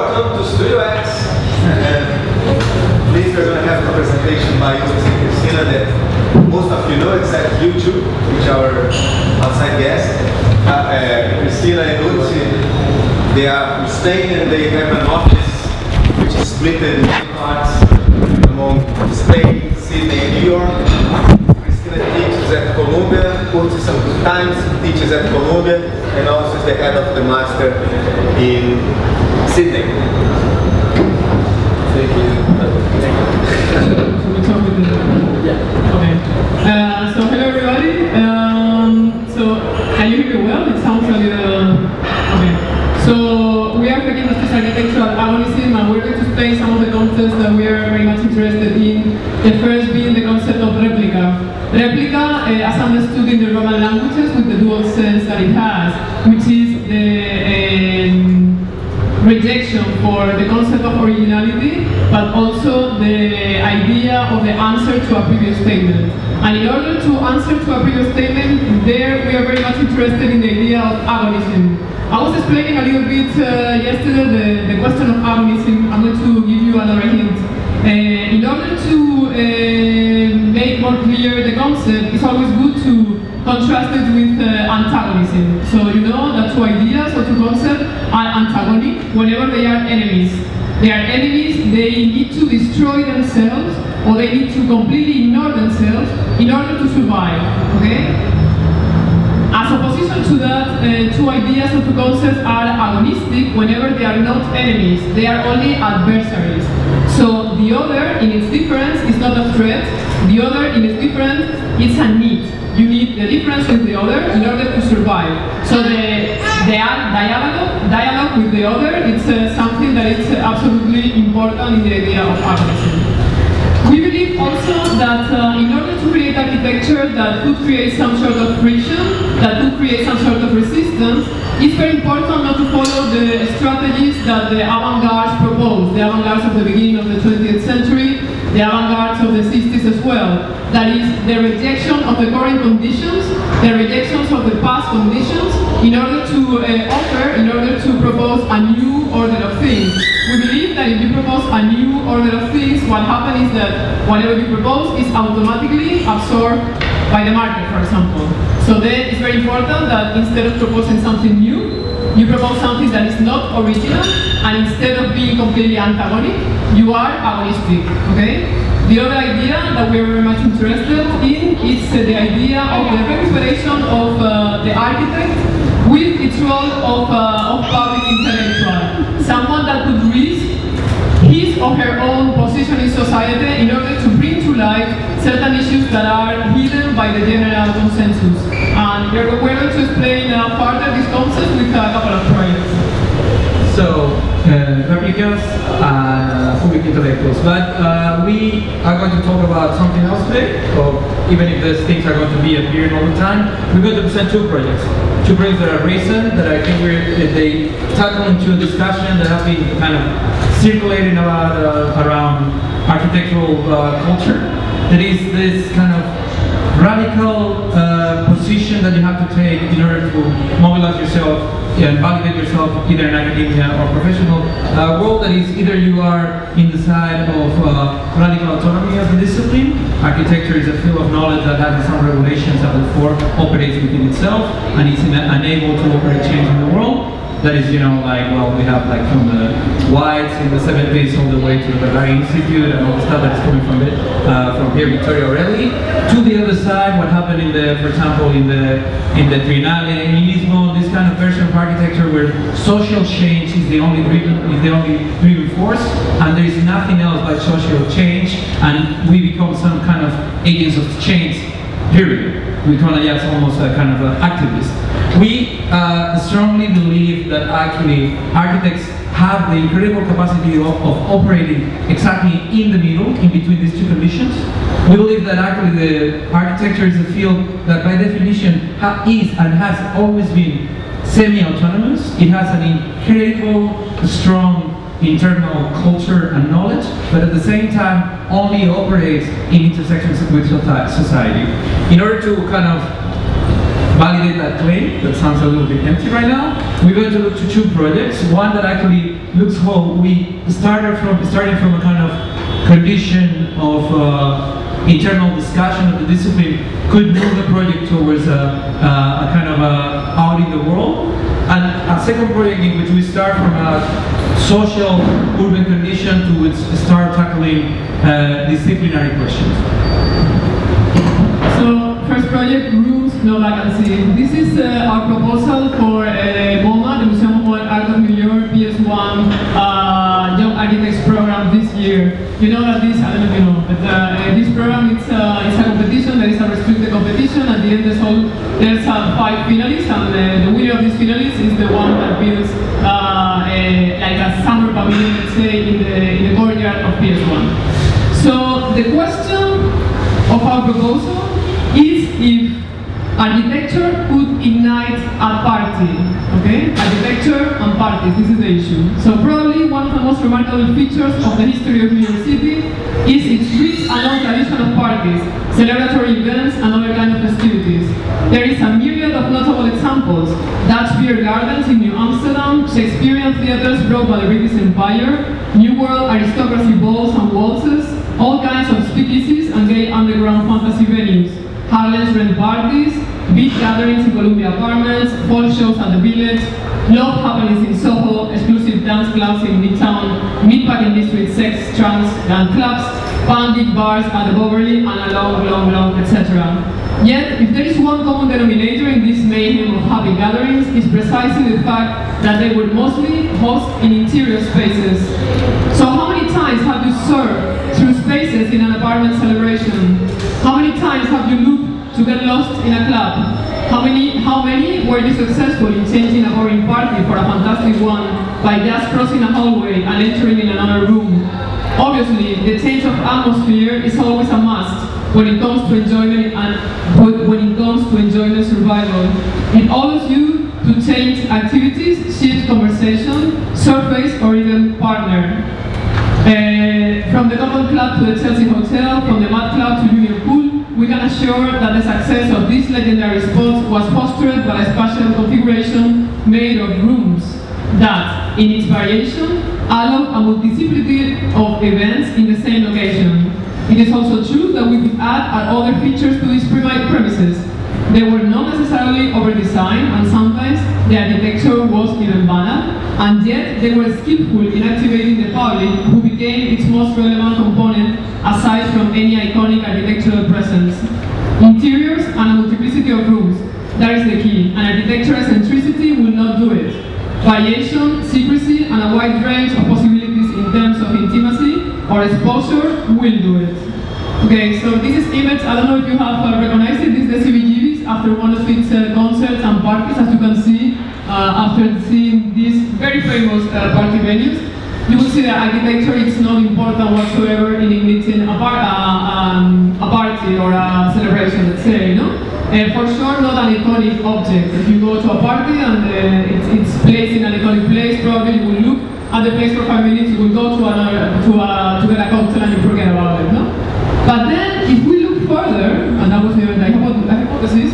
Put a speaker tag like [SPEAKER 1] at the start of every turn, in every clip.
[SPEAKER 1] Welcome to Studio X. Please, we're going to have a presentation by Christina that most of you know, except you two, which are our outside guests. Christina and Uzi, they are from Spain and they have an office which is split in two parts among Spain, Sydney, and New York. Christina teaches at Columbia, Uzi sometimes teaches at Columbia, and also is the head of the master in Sydney. Thank you.
[SPEAKER 2] So hello everybody. So can you hear me well? It sounds a little... Okay. So we are taking the special architecture at Agonism, and we're going to explain some of the concepts that we are very much interested in. The first being the concept of replica. Replica, as understood in the Roman languages, with the dual sense that it has, which is the rejection for the concept of originality, but also the idea of the answer to a previous statement. And in order to answer to a previous statement, there we are very much interested in the idea of agonism. I was explaining a little bit yesterday the question of agonism. I'm going to give you another hint. In order to make more clear the concept, it's always good to contrast it with antagonism. So you know that two ideas or two concepts are antagonic whenever they are enemies. They are enemies, they need to destroy themselves, or they need to completely ignore themselves in order to survive, okay? As opposition to that, two ideas or two concepts are agonistic whenever they are not enemies, they are only adversaries. So the other, in its difference, is not a threat, the other, in its difference, it's a need. You need the difference with the other in order to survive. So the dialogue with the other, it's something that is absolutely important in the idea of agonism. We believe also that in order to create architecture that could create some sort of friction, that could create some sort of resistance, it's very important not to follow the strategies that the avant-garde proposed, the avant-gardes of the beginning of the 20th century, the avant-gardes of the 60s as well. That is the rejection of the current conditions, the rejections of the past conditions, in order to propose a new order of things. We believe that if you propose a new order of things, what happens is that whatever you propose is automatically absorbed by the market, for example. So then it's very important that instead of proposing something new, you propose something that is not original, and instead of being completely antagonic, you are agonistic, okay? The other idea that we are very much interested in is the idea of the recuperation of the architect with its role of public intellectual. Someone that could risk his or her own position in society in order to bring to life certain issues that are hidden by the general consensus. And we're going to explain further this concept with a couple of projects.
[SPEAKER 3] So, replicas and public intellectuals. But we are going to talk about something else today. So, even if these things are going to be appearing all the time, we're going to present two projects. Two projects that are recent, that I think they tackle into a discussion that have been kind of circulating around architectural culture. That is this kind of radical position that you have to take in order to mobilize yourself and validate yourself either in academia or professional world. That is, either you are in the side of radical autonomy of the discipline. Architecture is a field of knowledge that has its own regulations that therefore operates within itself and is unable to operate change in the world. That is, you know, like, well, we have like from the Whites in the 70s all the way to the Medellin Institute and all the stuff that's coming from it, from here, Victoria Aureli, to the other side, what happened in the, for example, in the Triennale, Nihilismo, this kind of version of architecture where social change is the only driving force, and there is nothing else but social change, and we become some kind of agents of change, period. We become almost a kind of an activist. We strongly believe that actually architects have the incredible capacity of operating exactly in the middle, in between these two conditions. We believe that actually the architecture is a field that by definition is and has always been semi-autonomous. It has an incredible, strong internal culture and knowledge, but at the same time only operates in intersections with society. In order to kind of validate that claim that sounds a little bit empty right now, we're going to look to two projects. One that actually looks how we starting from a kind of condition of internal discussion of the discipline could move the project towards a kind of out in the world. And a second project in which we start from a social urban condition to which start tackling disciplinary questions.
[SPEAKER 2] So, first project, rooms, no vacancy. This is our proposal for MoMA, the Museum of Modern Art of New York, PS1 Young Architects program this year. You know that this, I don't know if you know, but this program it's a competition, there is a restricted competition. At the end there's 5 finalists, and the winner of these finalists is the one that builds like a summer pavilion, let's say, in the courtyard of PS1. So the question of our proposal is if architecture could ignite a party, okay? Architecture and parties, this is the issue. So probably one of the most remarkable features of the history of New York City is its rich and long tradition of parties, celebratory events and other kind of festivities. There is a myriad of notable examples. Dutch beer gardens in New Amsterdam, Shakespearean theaters brought by the British Empire, New World aristocracy balls and waltzes, all kinds of speakeasies and gay underground fantasy venues. Harlem's rent parties, beach gatherings in Columbia Apartments, fall shows at the Village, love happenings in Soho, exclusive dance clubs in Midtown, Meatpacking District sex, trance, and clubs, bandit bars at the Bowery, and a long, etc. Yet, if there is one common denominator in this mayhem of happy gatherings, it's precisely the fact that they were mostly hosted in interior spaces. So how many times have you served through spaces in an apartment celebration? How many times have you looked to get lost in a club? How many were you successful in changing a boring party for a fantastic one by just crossing a hallway and entering in another room? Obviously, the change of atmosphere is always a must when it comes to enjoyment survival. It allows you to change activities, shift conversation, surface, or even partner. From the Common Club to the Chelsea Hotel, from the Mad Club to Union Pool, we can assure that the success of this legendary spot was fostered by a special configuration made of rooms that, in its variation, allow a multiplicity of events in the same location. It is also true that we could add other features to these premises. They were not necessarily over-designed, and sometimes the architecture was even banal, and yet they were skillful in activating the public, who became its most relevant component aside from any iconic architectural presence. Interiors and a multiplicity of rooms, that is the key, and architectural eccentricity will not do it. Variation, secrecy, and a wide range of possibilities in terms of intimacy or exposure will do it. Okay, so this is image, I don't know if you have recognized it, this is the CBGBs after one of its concerts and parties, as you can see, after seeing these very famous party venues. You will see that architecture is not important whatsoever in igniting a party or a celebration, let's say, no? For sure, not an iconic object. If you go to a party and it's placed in an iconic place, probably you will look at the place for 5 minutes, you will go to get a cocktail and you forget about it, no? But then, if we look further, and that was the hypothesis,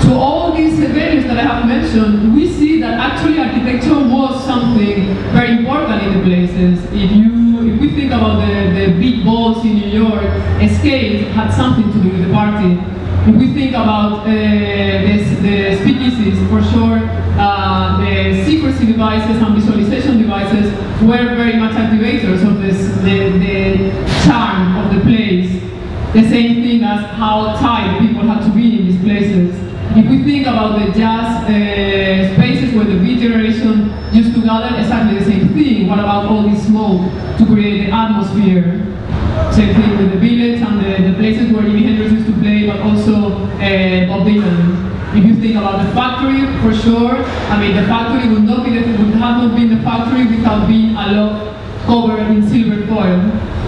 [SPEAKER 2] to all these venues that I have mentioned, we see that actually architecture was something very important in the places. If we think about the big balls in New York, scale had something to do with the party. If we think about the speakeasies, for sure, the secrecy devices and visualization devices were very much activators of the charm of the place. The same thing as how tight people had to be in these places. If we think about the jazz spaces where the beat generation used to gather, exactly the same thing. What about all this smoke to create the atmosphere? Same thing with the Village and the places where Jimi Hendrix used to play, but also Bob Dylan. If you think about the factory, for sure, I mean, the factory would have not been the factory without being a lot covered in silver foil.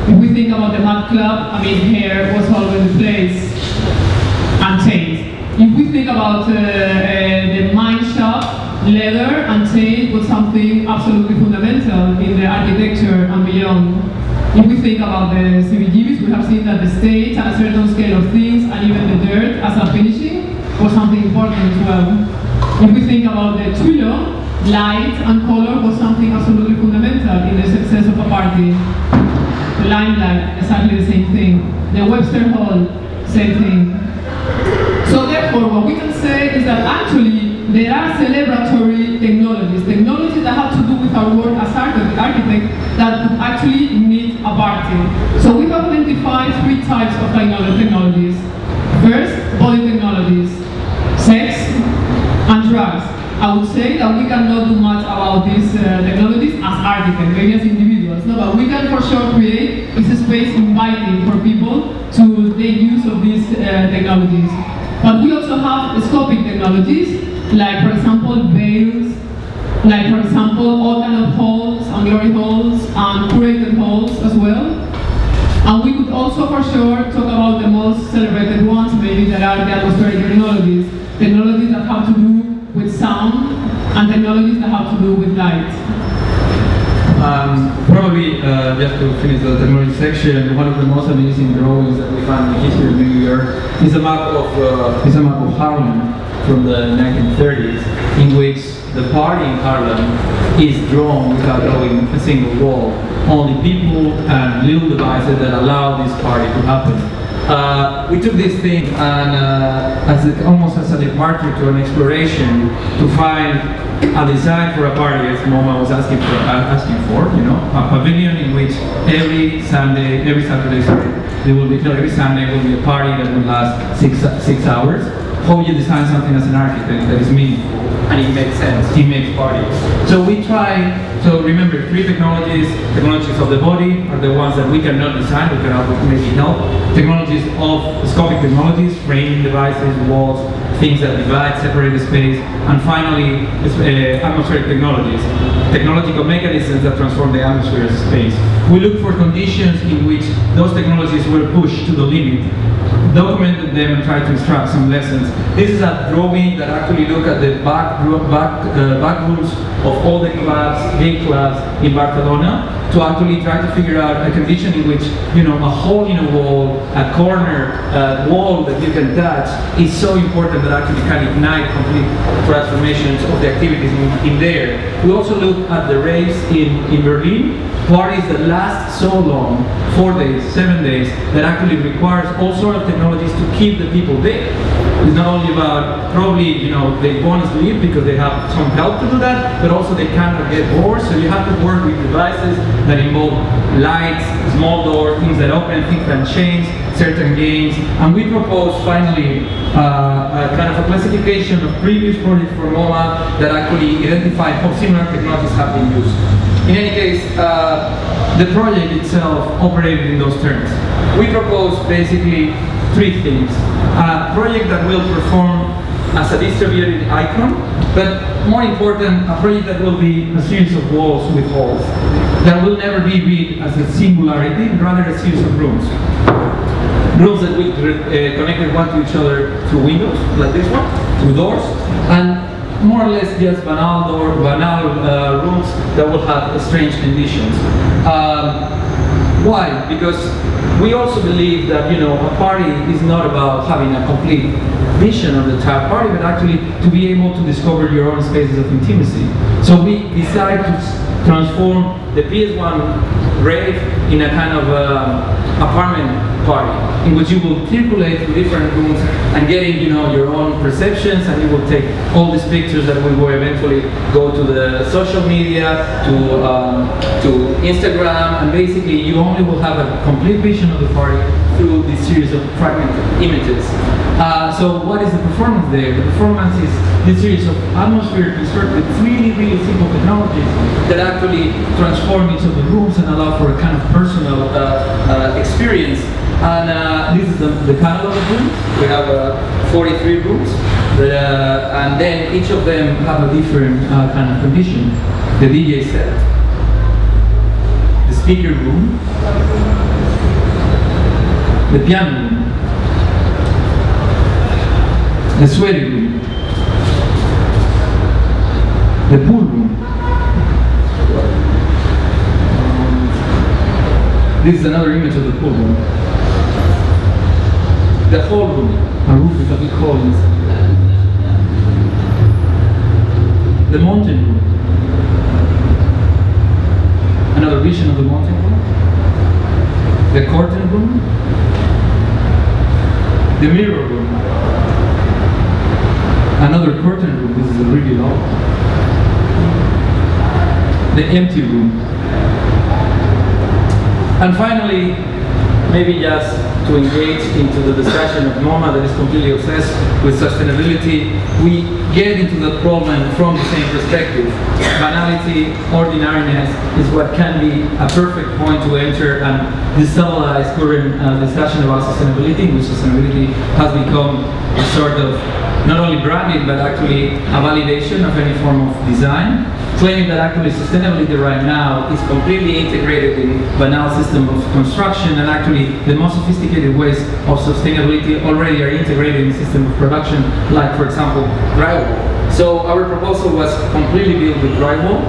[SPEAKER 2] If we think about the Mad Club, I mean, hair was all over the place and chains. If we think about the mine shop, leather and chain was something absolutely fundamental in the architecture and beyond. If we think about the CBGBs, we have seen that the stage and a certain scale of things, and even the dirt as a finishing, was something important as well. If we think about the Trillo, light and color was something absolutely fundamental in the success of a party. The limelight, exactly the same thing. The Webster Hall, same thing. So therefore, what we can say is that actually there are celebratory technologies that have to do with our work as architects that could actually need a party. So we have identified 3 types of technologies. First, body technologies, sex, and drugs. I would say that we cannot do much about these technologies as architects, maybe as individuals, no, but we can for sure create a space inviting for people to make use of these technologies. But we also have scopic technologies, like for example veils, like for example all kind of halls and glory halls and curated halls as well. And we could also for sure talk about the most celebrated ones, maybe that are the atmospheric technologies that have to do with sound, and technologies that have to do with light.
[SPEAKER 3] Probably, just to finish the technology section, one of the most amazing drawings that we found in the history of New York is a map of Harlem from the 1930s, in which the party in Harlem is drawn without knowing a single wall. Only people and little devices that allow this party to happen. We took this thing and almost as a departure to an exploration to find a design for a party, as Moma was asking for, you know, a pavilion in which every Saturday, every Sunday will be a party that will last six hours. How you design something as an architect that is meaningful and it makes sense, it makes parties. So we try, so remember 3 technologies. Technologies of the body are the ones that we cannot design, we cannot maybe help. Technologies of scopic technologies, framing devices, walls, things that divide, separate the space. And finally, atmospheric technologies, technological mechanisms that transform the atmosphere as a space. We look for conditions in which those technologies were pushed to the limit, documented them and tried to extract some lessons. This is a drawing that actually look at the back rooms of all the clubs, gay clubs in Barcelona, to actually try to figure out a condition in which, you know, a hole in a wall, a corner, a wall that you can touch is so important that actually can ignite complete transformations of the activities in there. We also look at the raves in Berlin, parties that last so long, 4 days, 7 days, that actually requires all sorts of technologies to keep the people there. It's not only about, probably, you know, they want to sleep because they have some help to do that, but also they cannot get bored, so you have to work with devices that involve lights, small doors, things that open, things that change, certain games. And we propose finally a kind of a classification of previous projects for MoMA that actually identify how similar technologies have been used. In any case, the project itself operated in those terms. We propose basically 3 things. A project that will perform as a distributed icon, but more important, a project that will be a series of walls with holes that will never be read as a singularity, rather a series of rooms. Rooms that will connect one to each other through windows, like this one, through doors, and more or less just banal rooms that will have strange conditions. Why? Because we also believe that, you know, a party is not about having a complete vision of the entire party, but actually to be able to discover your own spaces of intimacy. So we decided to transform the PS1 rave in a kind of apartment party, in which you will circulate through different rooms and getting, you know, your own perceptions, and you will take all these pictures that will go eventually go to the social media, to Instagram, and basically you only will have a complete vision of the party through this series of fragmented images. So what is the performance there? The performance is this series of atmosphere constructed with really, really simple technologies that actually transform each of the rooms and allow for a kind of personal experience. And this is the panel of the rooms. We have 43 rooms, and then each of them have a different kind of condition. The DJ set, the speaker room, the piano room, the sweaty room, the pool room. This is another image of the pool room. The whole room, a room with a big hole inside. the mountain room. Another vision of the mountain room. The curtain room. The mirror room. Another curtain room. This is a really long. The empty room. And finally, maybe just to engage into the discussion of MoMA that is completely obsessed with sustainability, we get into the problem from the same perspective. Banality, ordinariness is what can be a perfect point to enter and destabilize current discussion about sustainability, in which sustainability has become a sort of not only branding but actually a validation of any form of design, claiming that actually sustainability right now is completely integrated in banal system of construction, and actually the most sophisticated ways of sustainability already are integrated in the system of production, like for example drywall. So our proposal was completely built with drywall.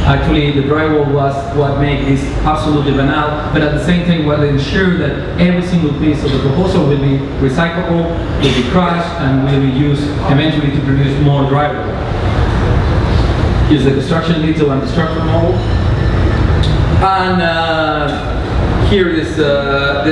[SPEAKER 3] Actually the drywall was what made this absolutely banal, but at the same time will ensure that every single piece of the proposal will be recyclable, will be crushed, and will be used eventually to produce more drywall. Here's the construction detail and the structure model. And here is the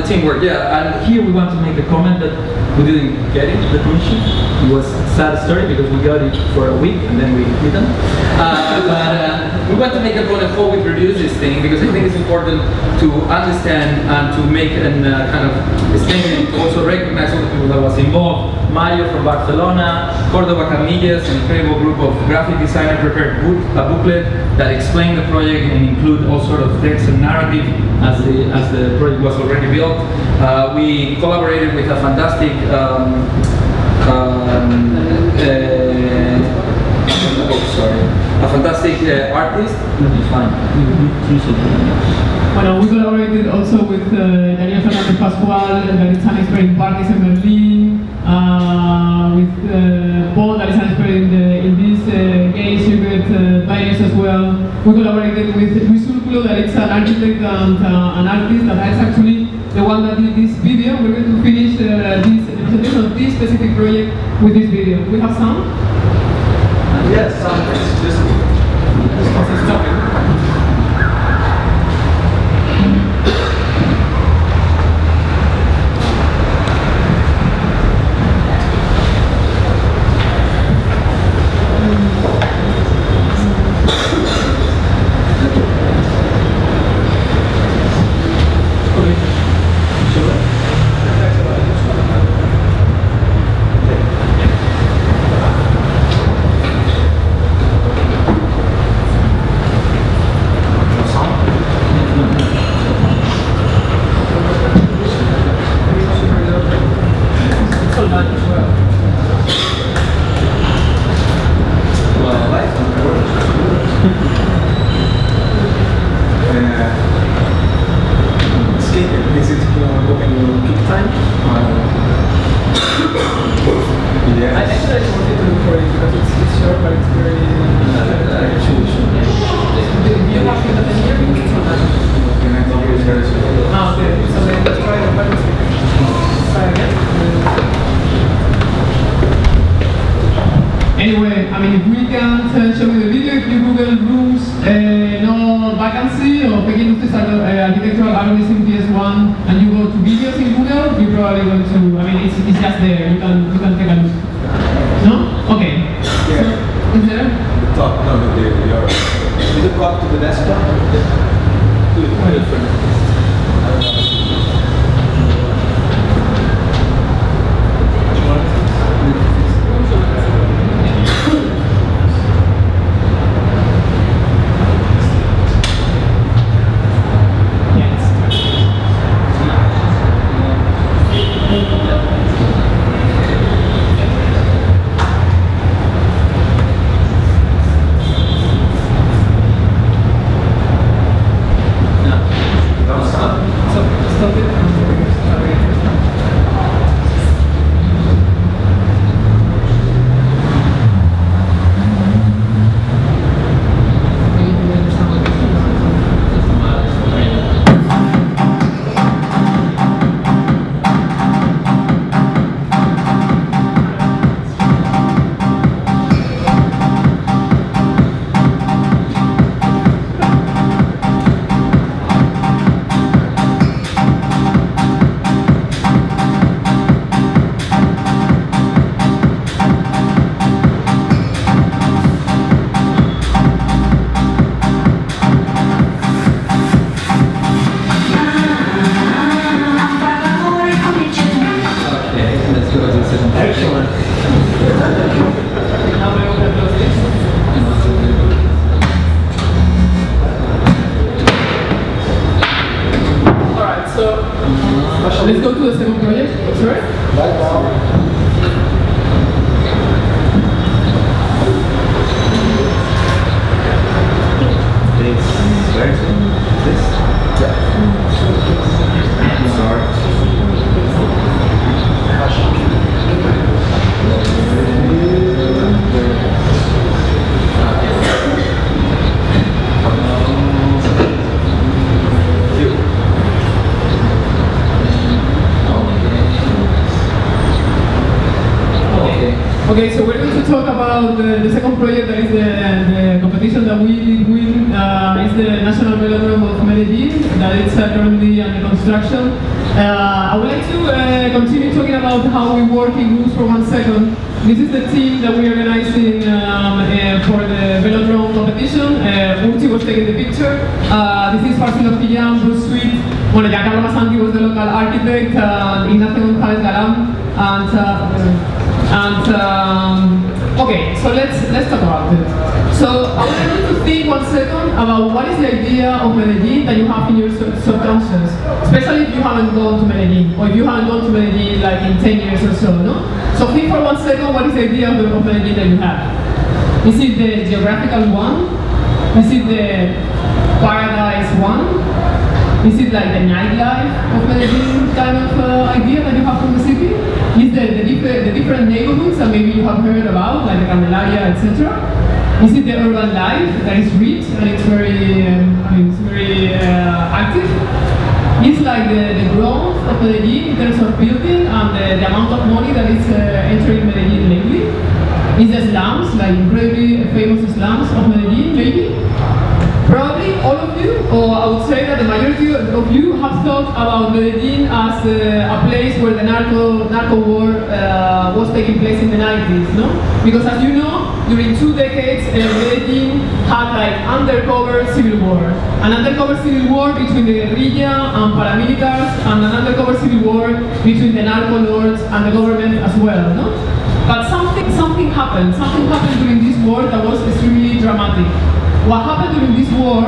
[SPEAKER 3] teamwork, yeah. And here we want to make the comment that we didn't get it, the commission. It was a sad story because we got it for a week and then we didn't. But we want to make a point of how we produce this thing, because I think it's important to understand and to make a kind of statement, to also recognize all the people that was involved. Mario from Barcelona, Córdoba Camillas, an incredible group of graphic designers, prepared a booklet that explained the project and include all sort of text and narrative as the project was already built. We collaborated with a fantastic artist.
[SPEAKER 2] Bueno, we collaborated also with Daniel Fernández Pascual, that is an expert in parties in Berlin, with Paul, that is an expert in these gay circuit binaries as well. We collaborated with Circulo, that is an architect and an artist that is actually the one that did this video. We're going to finish the presentation of this specific project with this video. We have sound?
[SPEAKER 1] Yes, sound. It's just
[SPEAKER 2] stopping. Anyway, I mean, if we can't show you the video, if you Google rooms, no vacancy, or Peking architectural Agonism PS1, and you go to videos in Google, you're probably going to, I mean, it's just there, you can take a look. No? Okay.
[SPEAKER 1] Yeah.
[SPEAKER 2] So, is there?
[SPEAKER 1] The top, no, the is it copy to the desktop?
[SPEAKER 2] Let's go to the second project. Sorry?
[SPEAKER 1] Right now. This? Yeah. Sorry.
[SPEAKER 2] Okay, so we're going to talk about the second project, that is the competition that we did win. It's the National Velodrome of Medellin, that is currently under construction. I would like to continue talking about how we work in groups for 1 second. This is the team that we're organizing for the Velodrome competition. Urti was taking the picture. This is Farsilo Fillan, Bruce Sweet. Bueno, Giancarlo Masanti was the local architect, Ignacio González Galán, okay, so let's talk about it. So I want you to think 1 second about what is the idea of Medellin that you have in your subconscious, especially if you haven't gone to Medellin, or if you haven't gone to Medellin like in 10 years or so, no? So think for 1 second, what is the idea of Medellin that you have? Is it the geographical one? Is it the paradise one? Is it like the nightlife of Medellin kind of idea that you have from the city? Is the different neighborhoods that maybe you have heard about, like the Candelaria, etc.? Is it the urban life that is rich and it's very active? Is like the growth of Medellin in terms of building and the amount of money that is entering Medellin lately? Is the slums, like incredibly famous slums of Medellin, maybe? Probably all of you, or I would say that the majority of you have thought about Medellin as a place where the narco war was taking place in the 90s, no? Because as you know, during 2 decades, Medellin had like undercover civil war. An undercover civil war between the guerrilla and paramilitaries, and an undercover civil war between the narco lords and the government as well, no? But something happened during this war that was extremely dramatic. What happened during this war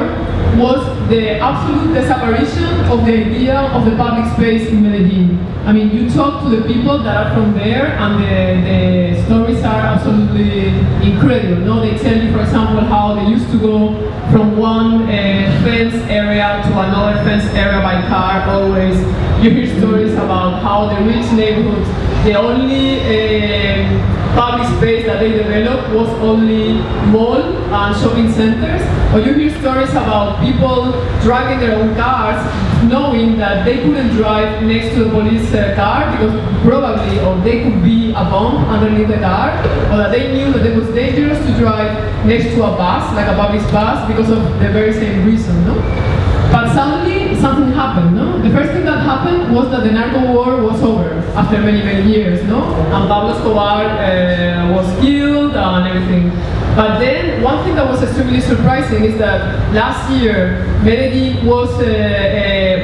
[SPEAKER 2] was the absolute disapparition of the idea of the public space in Medellin. I mean, you talk to the people that are from there and the stories are absolutely incredible. No? They tell you, for example, how they used to go from one fence area to another fence area by car always. You hear stories about how the rich neighborhoods, the only public space that they developed was only mall and shopping centers. Or you hear stories about people driving their own cars knowing that they couldn't drive next to the police car because probably, or they could be a bomb underneath the car, or that they knew that it was dangerous to drive next to a bus, like a public bus, because of the very same reason, no? But suddenly, something happened, no? The first thing that happened was that the narco war was over after many, many years, no? And Pablo Escobar was killed and everything. But then, one thing that was extremely surprising is that last year, Medellin was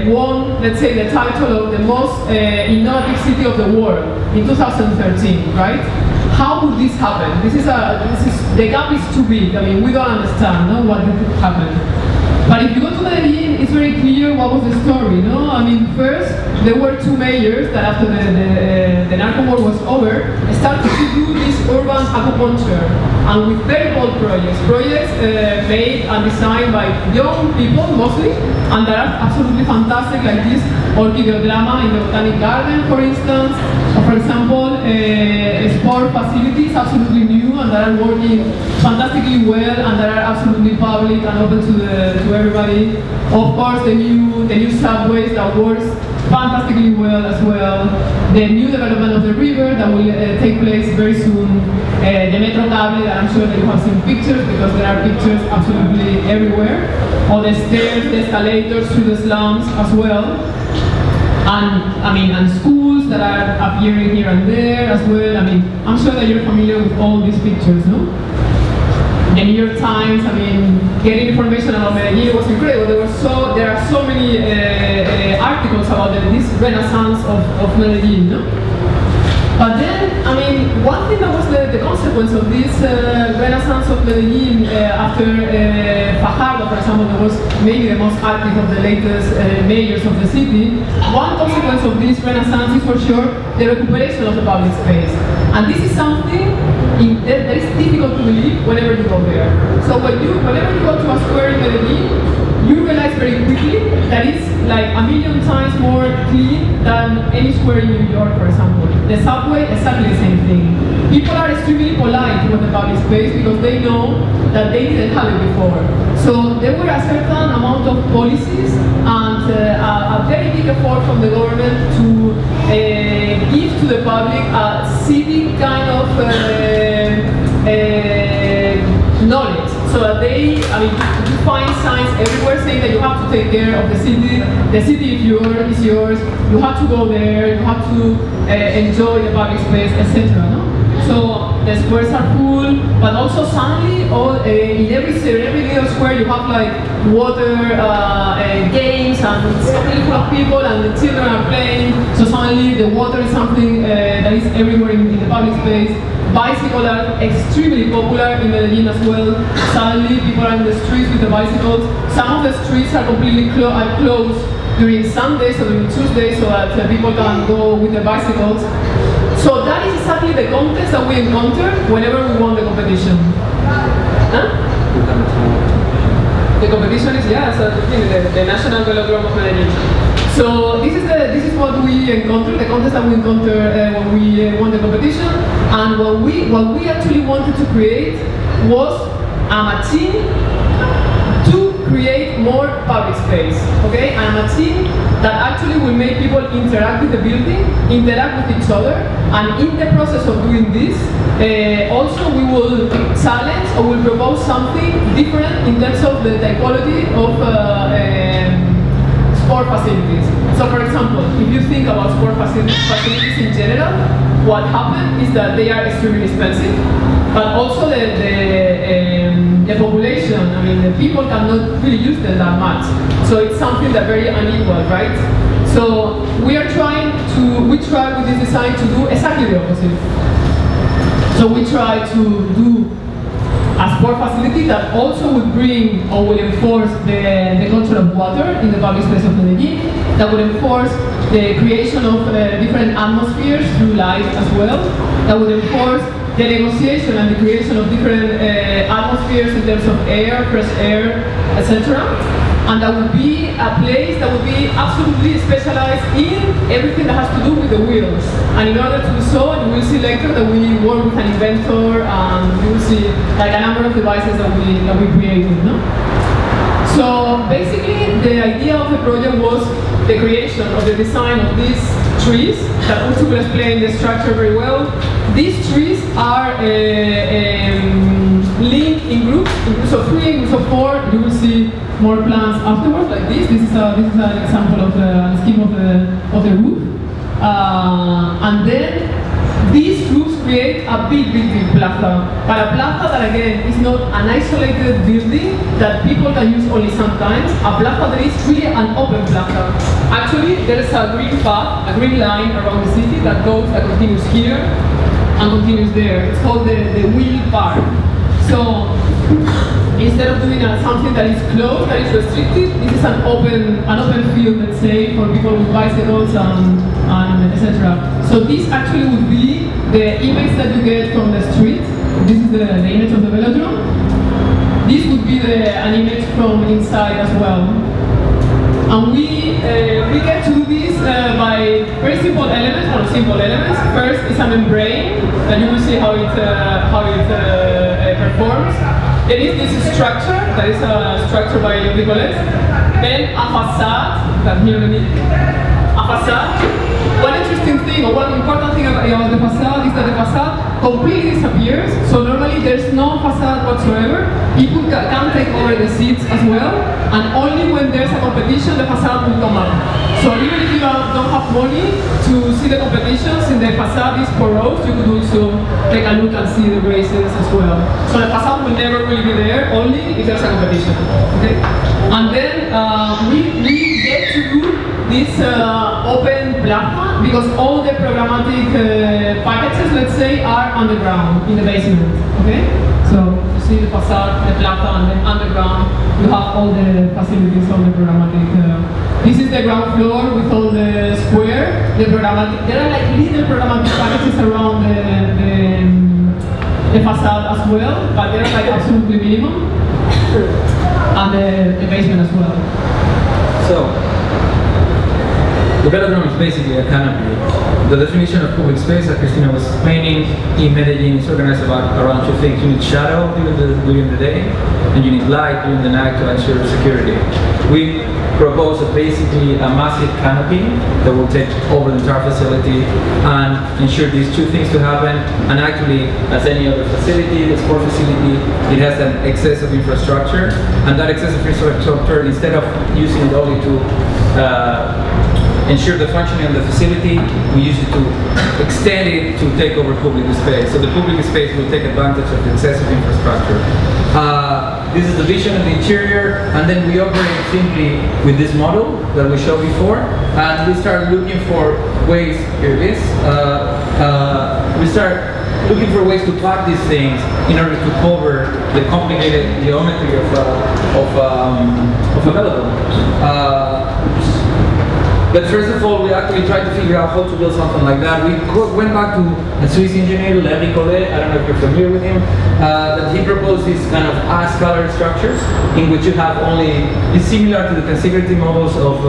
[SPEAKER 2] won, let's say, the title of the most innovative city of the world in 2013, right? How would this happen? The gap is too big. I mean, we don't understand, no, what could happen. But if you go to Medellin, it's very clear what was the story, no? I mean, first, there were 2 mayors that after the narco war was over, started to do this urban acupuncture, and with very bold projects made and designed by young people, mostly, and that are absolutely fantastic, like this orchideodrama in the Botanic Garden, for instance, or for example, sport facilities, absolutely new, and that are working fantastically well, and that are absolutely public and open to everybody. Of course, the new subways that works fantastically well as well. The new development of the river that will take place very soon. The Metro Cable, that I'm sure that you have seen pictures, because there are pictures absolutely everywhere. Or the stairs, the escalators through the slums as well. And schools that are appearing here and there as well. I mean, I'm sure that you're familiar with all these pictures, no? The New York Times, I mean, getting information about Medellin was incredible. There are so many articles about this renaissance of Medellin, no? But then, I mean, one thing that was the the consequence of this renaissance of Medellin after Fajardo, for example, that was maybe the most active of the latest mayors of the city, one consequence of this renaissance is for sure the recuperation of the public space. And this is something that is difficult to believe whenever you go there. So whenever you go to a square in Medellin, you realize very quickly that it's like 1,000,000 times more clean than any square in New York, for example. The subway, exactly the same thing. People are extremely polite with the public space because they know that they didn't have it before. So there were a certain amount of policies and a very big effort from the government to give to the public a civic kind of knowledge. So that you find signs everywhere saying that you have to take care of the city is yours, you have to go there, you have to enjoy the public space, etc. No? So the squares are full, but also suddenly in every little square you have like water games and it's really full of people and the children are playing. So suddenly the water is something that is everywhere in the public space. Bicycles are extremely popular in Medellin as well. Suddenly people are in the streets with the bicycles. Some of the streets are completely closed during Sundays or during Tuesdays so that people can go with the bicycles. So that is exactly the context that we encounter whenever we won the competition. Huh? The competition is, the National Velodrome of Medellin. So this is what we encountered, the contest that we encountered when we won the competition, and what we actually wanted to create was a machine to create more public space, okay? And a machine that actually will make people interact with the building, interact with each other, and in the process of doing this, also we will challenge or will propose something different in terms of the typology of sport facilities. So for example, if you think about sport facilities in general, what happened is that they are extremely expensive, but also the population, the people cannot really use them that much. So it's something that's very unequal, right? So we try with this design to do exactly the opposite. So we try to do a sport facility that also would bring or will enforce the control of water in the public space of Medellin, that would enforce the creation of different atmospheres through light as well, that would enforce the negotiation and the creation of different atmospheres in terms of air, fresh air, etc. And that would be a place that would be absolutely specialized in everything that has to do with the wheels. And in order to do so, you will see later that we work with an inventor, and you will see like a number of devices that we created. No? So basically, the idea of the project was the creation of the design of these trees that also will explain the structure very well. These trees are linked in groups of 3, in groups of 4. You will see more plants afterwards, like this. This is an example of the scheme of the roof. And then these roofs create a big plaza. But a plaza that again is not an isolated building that people can use only sometimes. A plaza that is really an open plaza. Actually, there is a green path, a green line around the city that continues here and continues there. It's called the wheel park. So instead of doing something that is closed, that is restricted, this is an open field, let's say, for people with bicycles and etc. So this actually would be the image that you get from the street. This is the image of the velodrome. This would be an image from inside as well. And we get to do this by very simple elements. First is a membrane, and you will see how it performs. There is this structure, that is a structure by Nicolas. Then a facade, that here a facade. One interesting thing, or one important thing about the facade is that the facade completely disappears. So normally there's no facade whatsoever. People can take over the seats as well, and only when there's a competition the facade will come up. So even if you don't have money to see the competitions, in the facade is porous, you could also take a look and see the races as well. So the facade will never really be there, only if there's a competition. Okay? And then we get to do this open platform because all the programmatic packages, let's say, are underground in the basement. Okay, so you see the facade, the platform, and then underground you have all the facilities on the programmatic. This is the ground floor with all the square. The programmatic. There are like little programmatic packages around the facade as well, but they're like absolutely minimum. And the basement as well.
[SPEAKER 3] So, the velodrome is basically a canopy. The definition of public space, as Christina was explaining, in Medellin is organized around two things. You need shadow during the day, and you need light during the night to ensure security. We propose basically a massive canopy that will take over the entire facility and ensure these two things to happen. And actually, as any other facility, the sport facility, it has an excess of infrastructure, and that excess of infrastructure, instead of using it only to ensure the functioning of the facility, we use it to extend it to take over public space. So the public space will take advantage of the excessive infrastructure. This is the vision of the interior, and then we operate simply with this model that we showed before, and we start looking for ways, here it is, we start looking for ways to pack these things in order to cover the complicated geometry of a velodrome. But first of all, we actually tried to figure out how to build something like that. We went back to a Swiss engineer, Levi Collet, I don't know if you're familiar with him, that he proposed these kind of A-scalar structures in which you have only, it's similar to the tensegrity models of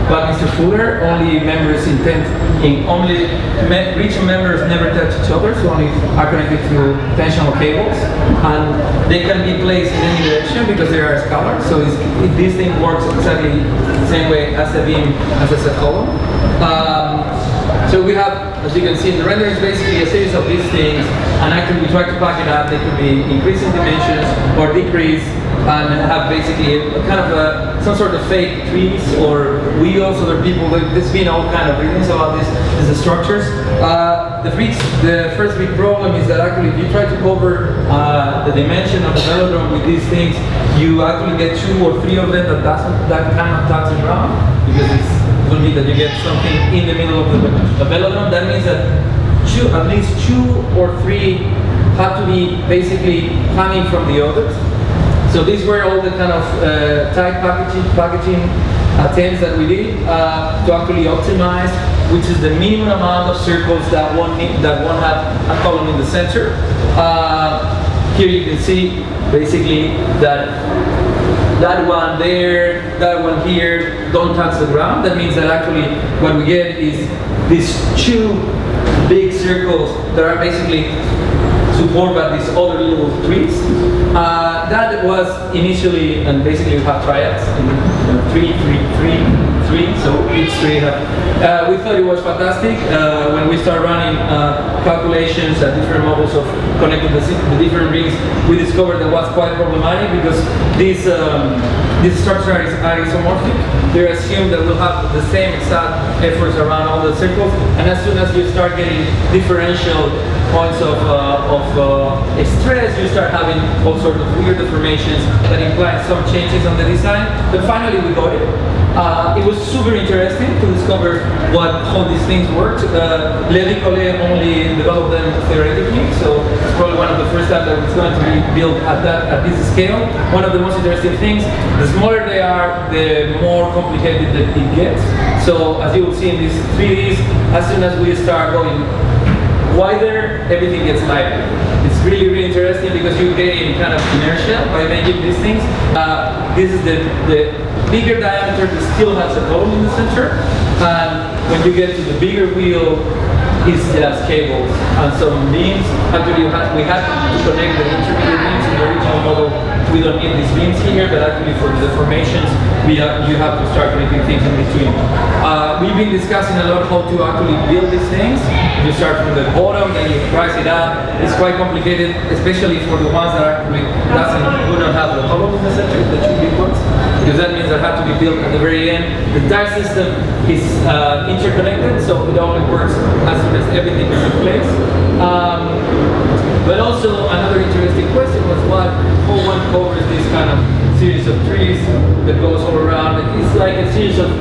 [SPEAKER 3] Buckminster Fuller, only members only region members never touch each other, so only are connected through tensional cables, and they can be placed in any direction because they are scalar. So this thing works exactly the same way as a beam, as a set column. So we have, as you can see in the rendering, basically a series of these things, and actually we try to pack it up. They could be increasing dimensions or decrease, and have basically a kind of some sort of fake trees or wheels. So there are people, there's been all kind of readings about these structures. The first big problem is that actually if you try to cover the dimension of the velodrome with these things, you actually get 2 or 3 of them that cannot touch the ground, because it will mean that you get something in the middle of the velodrome. That means that at least 2 or 3 have to be basically coming from the others. So these were all the kind of tight packaging attempts that we did to actually optimize which is the minimum amount of circles that one have a column in the center. Here you can see basically that one there, that one here don't touch the ground. That means that actually what we get is these 2 big circles that are basically supported by these other little trees. That was initially, and basically we have triads, 3, 3, 3, so each tree have. We thought it was fantastic. When we started running calculations at different models of connecting the different rings, we discovered that was quite problematic because these structures are isomorphic. They assume that we'll have the same exact efforts around all the circles, and as soon as you start getting differential points of stress, you start having all sorts of weird deformations that imply some changes on the design. But finally we got it. It was super interesting to discover how these things worked. Levi Collet only developed them theoretically, so it's probably one of the first times that it's going to be built at this scale. One of the most interesting things, the smaller they are, the more complicated it gets. So as you will see in these 3Ds, as soon as we start going wider, everything gets lighter. It's really, really interesting because you gain kind of inertia by making these things. This is the bigger diameter that still has a column in the center, and when you get to the bigger wheel, it's just cables and some beams. Actually, we had to connect the intermediate beams in the original model. We don't need these beams here, but actually for the deformations, you have to start connecting things in between. We've been discussing a lot how to actually build these things. You start from the bottom, then you rise it up. It's quite complicated, especially for the ones that actually do not have the column in the center, the 2 big ones. because that means that had to be built at the very end. The tile system is interconnected, so it only works as soon as everything is in place. But also another interesting question was how one covers this kind of series of trees that goes all around. It's like a series of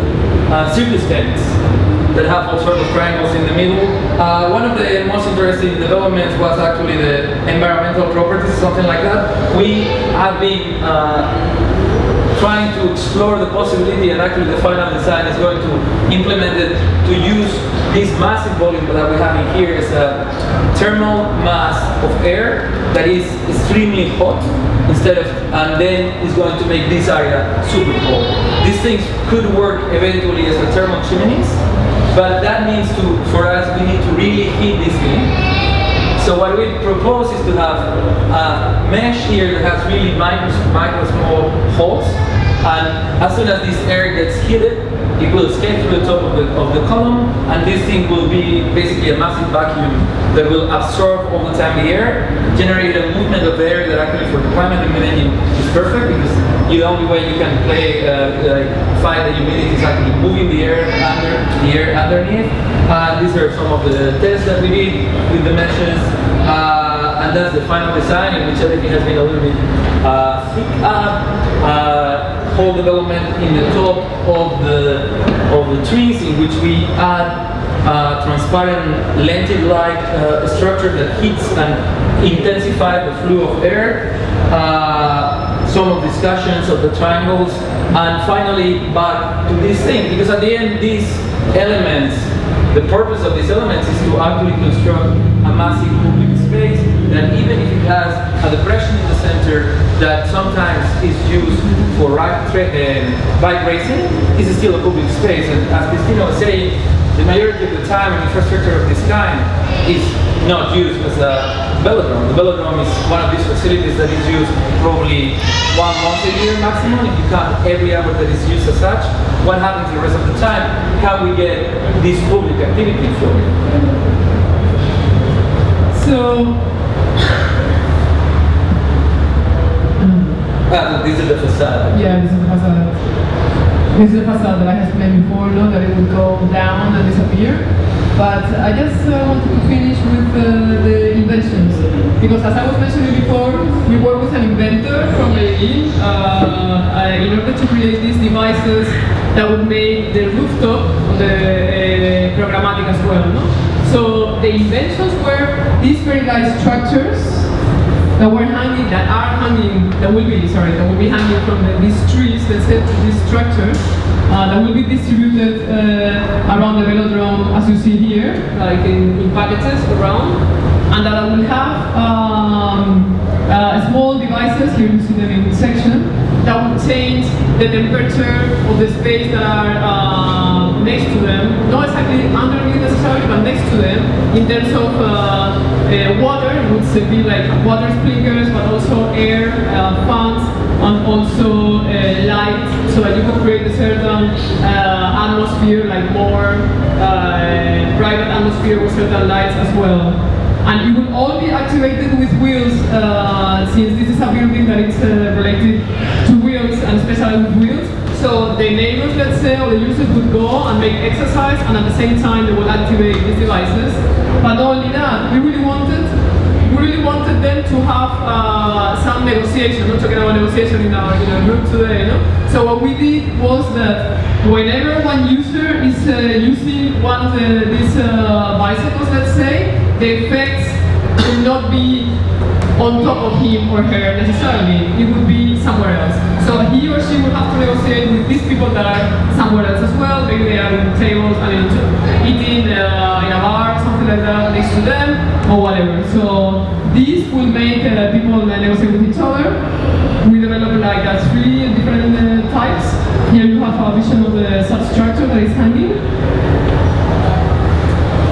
[SPEAKER 3] circus tents that have all sorts of triangles in the middle. One of the most interesting developments was actually the environmental properties, something like that. We have been trying to explore the possibility, and actually the final design is going to implement it, to use this massive volume that we have in here as a thermal mass of air that is extremely hot instead of, and then is going to make this area super cold. These things could work eventually as a thermal chimneys, but that means for us, we need to really heat this thing. So what we propose is to have a mesh here that has really micro small holes, and as soon as this air gets heated, it will escape through the top of the column, and this thing will be basically a massive vacuum that will absorb all the time the air, generate a movement of air that actually for the climate in Medellin is perfect, because the only way you can fight the humidity is actually moving the air underneath. These are some of the tests that we did with the meshes, and that's the final design, in which everything has been a little bit thick up. Whole development in the top of the trees, in which we add transparent lentil-like structure that heats and intensifies the flow of air. Some of discussions of the triangles, and finally back to this thing, because at the end these elements, the purpose of these elements is to actually construct a massive public space that, even if it has a depression in the center that sometimes is used for bike racing, is still a public space. And as Cristina was saying, the majority of the time an infrastructure of this kind is not used as a velodrome. The velodrome is one of these facilities that is used probably 1 month a year maximum, if you count every hour that is used as such. What happens the rest of the time? How we get this public activity flowing?
[SPEAKER 2] So,
[SPEAKER 3] this is the facade.
[SPEAKER 2] yeah, this is the facade. This is the facade that I have explained before, no? That it would go down and disappear. But I just wanted to finish with the inventions, because as I was mentioning before, we work with an inventor from Medellin in order to create these devices that would make the rooftop programmatic as well. No? So the inventions were these very light structures that were hanging, that will be hanging from these trees, let's say, to this structure. That will be distributed around the velodrome, as you see here, like in packages around, and that will have small devices, here you see them in section, that will change the temperature of the space that are next to them, not exactly underneath necessarily, but next to them, in terms of water. It would be like water sprinklers, but also air, fans, and also light, so that you can create a certain atmosphere, like more private atmosphere with certain lights as well. And it will all be activated with wheels, since this is a building that is related to wheels, and especially with wheels. So the neighbors, let's say, or the users would go and make exercise, and at the same time they will activate these devices. But not only that, we really wanted them to have some negotiation. Not talking about negotiation in our group today, no? So what we did was that whenever one user is using one of these bicycles, let's say, the effects will not be on top of him or her necessarily. It would be somewhere else. So he or she will have to negotiate with these people that are somewhere else as well. Maybe they are in tables, eating in a bar, something like that, next to them, or whatever. So these will make people negotiate with each other. We developed like 3 different types. Here you have a vision of the substructure that is hanging.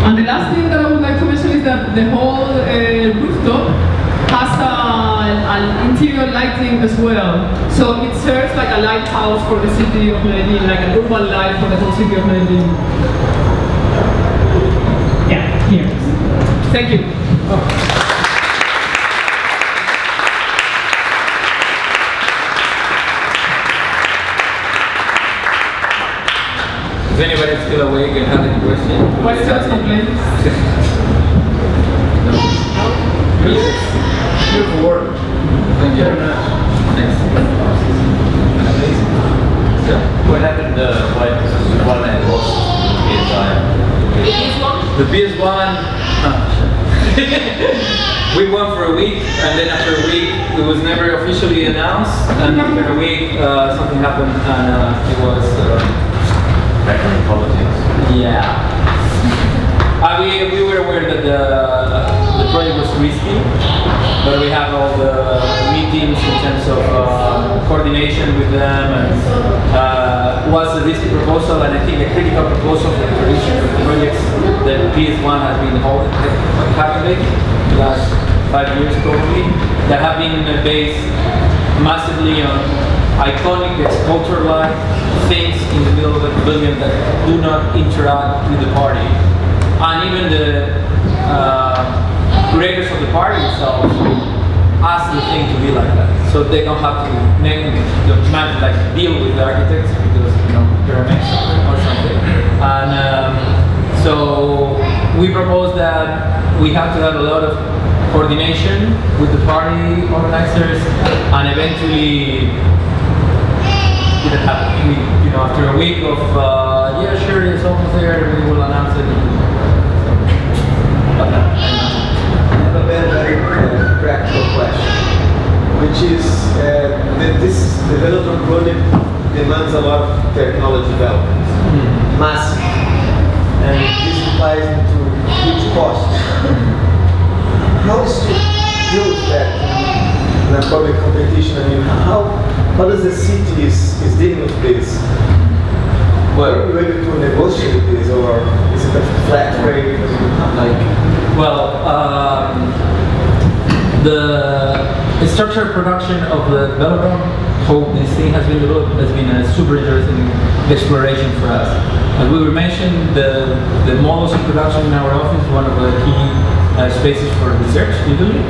[SPEAKER 2] And the last thing that I would like to mention is that the whole rooftop has an interior lighting as well. So it serves like a lighthouse for the city of Medellin, like an urban light for the whole city of Medellin. Yeah, here. Thank you. Oh.
[SPEAKER 3] anybody's still awake and has any question.
[SPEAKER 2] What's your complaint?
[SPEAKER 3] Beautiful work. Thank you very much. Thanks. Amazing. So,
[SPEAKER 4] What happened to what that was?
[SPEAKER 3] the PS1, we won for a week, and then after a week, it was never officially announced, and after a week, something happened, and it was...
[SPEAKER 4] Back in politics.
[SPEAKER 3] Yeah. We were aware that the project was risky, but we had all the meetings in terms of coordination with them, and was a risky proposal, and I think a critical proposal for the tradition of the projects that PS1 has been having the last 5 years probably, that have been based massively on iconic, sculpture-like things in the middle of the pavilion that do not interact with the party. And even the curators of the party itself ask the thing to be like that. So they don't have to like deal with the architects because they're a mess or something. And so we propose that we have to have a lot of coordination with the party organizers, and eventually it happened. After a week of yeah, sure, it's almost there, we will announce it.
[SPEAKER 1] I have a very practical question, which is that this development project demands a lot of technology development, massive, and this implies into huge costs. How is to deal with that in a public competition? I mean, how does the city is dealing with this? Well, are you able to negotiate this, or is it a flat rate?
[SPEAKER 3] Well, the structured production of the velodrome, how this thing has been developed, has been a super interesting exploration for us. As we were mentioned, the models of production in our office is one of the key spaces for research, usually.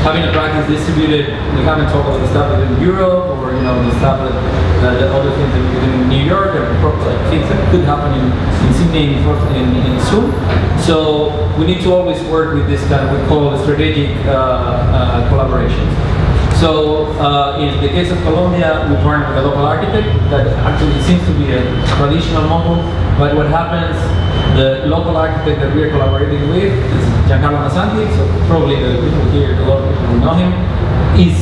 [SPEAKER 3] Having a practice distributed, we haven't talked about the stuff in Europe, or the stuff the other things that we do in New York, and like things that could happen in Sydney in soon. So we need to always work with this kind of, we call strategic collaborations. So in the case of Colombia, we partner with a local architect that actually seems to be a traditional model, but what happens, the local architect that we are collaborating with is Giancarlo Massanti, so probably the people here, a lot of people who know him, is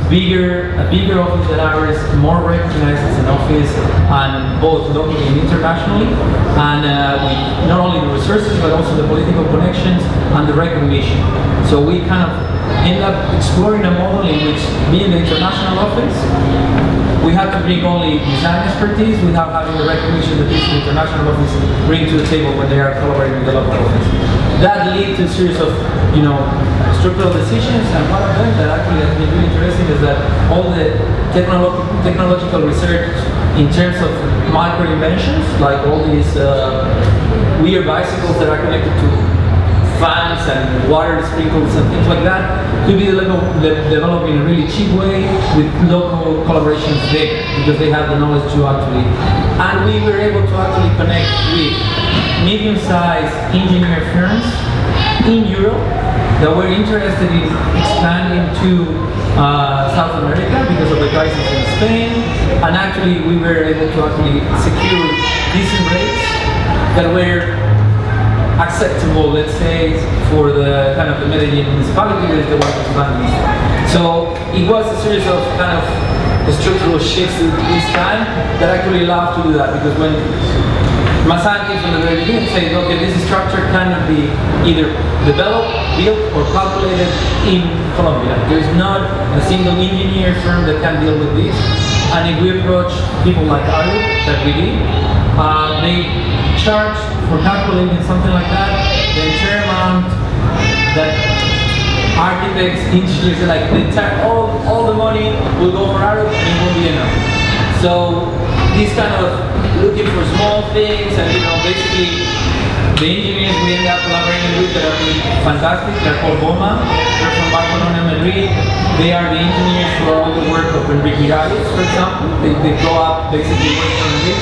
[SPEAKER 3] a bigger office than ours, more recognized as an office, and both locally and internationally, and with not only the resources but also the political connections and the recognition. So we kind of end up exploring a model in which, being the international office, we have to bring only design expertise without having the recognition that this international office bring to the table when they are collaborating with the local office. That leads to a series of, structural decisions, and one of them that actually has been really interesting is that all the technological research in terms of micro inventions, like all these weird bicycles that are connected to fans and water sprinkles and things like that, could be developed in a really cheap way with local collaborations there, because they have the knowledge to actually, and we were able to actually connect with medium-sized engineer firms in Europe that were interested in expanding to South America because of the crisis in Spain, and actually we were able to actually secure decent rates that were acceptable, let's say, for the kind of the Medellin municipality that is the one expanding. So it was a series of kind of structural shifts this time that actually allowed to do that, because when Massanti from the very beginning said, okay, this structure cannot be either developed, built, or calculated in Colombia. There's not a single engineer firm that can deal with this. And if we approach people like Aru, that we did, they charge for calculating something like that the entire amount that architects, engineers, like the entire, all the money will go for Aru, and it won't be enough. So this kind of looking for small things, and basically the engineers we end up collaborating with that are really fantastic. They're called BOMA. They're from Barcelona and Madrid. They are the engineers for all the work of Enrique Miralles, for example. They grow up basically working on Madrid.